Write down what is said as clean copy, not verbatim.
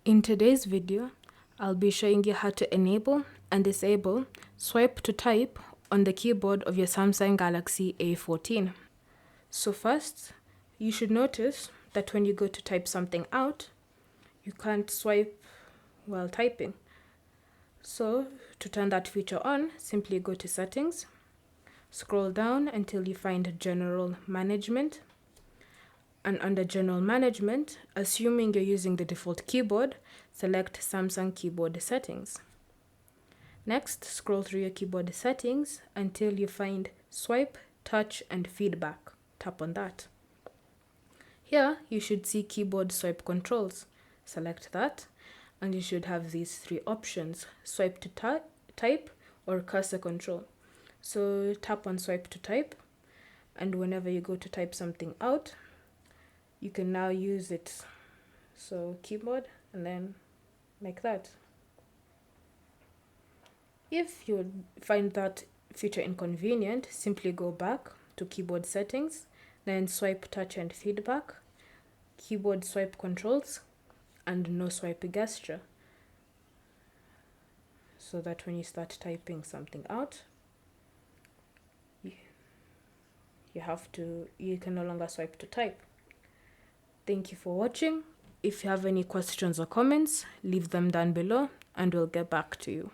In today's video, I'll be showing you how to enable and disable swipe to type on the keyboard of your Samsung Galaxy A14. So first, you should notice that when you go to type something out, you can't swipe while typing. So to turn that feature on, simply go to Settings, scroll down until you find General Management, and under General Management, assuming you're using the default keyboard, select Samsung Keyboard Settings. Next, scroll through your keyboard settings until you find Swipe, Touch, and Feedback. Tap on that. Here, you should see Keyboard Swipe Controls. Select that, and you should have these three options: Swipe to type or Cursor Control. So tap on Swipe to type, and whenever you go to type something out, you can now use it. So keyboard, and then like that. If you find that feature inconvenient, simply go back to keyboard settings, then swipe, touch, and feedback, keyboard swipe controls, and no swipe gesture. So that when you start typing something out, you can no longer swipe to type. Thank you for watching. If you have any questions or comments, leave them down below and we'll get back to you.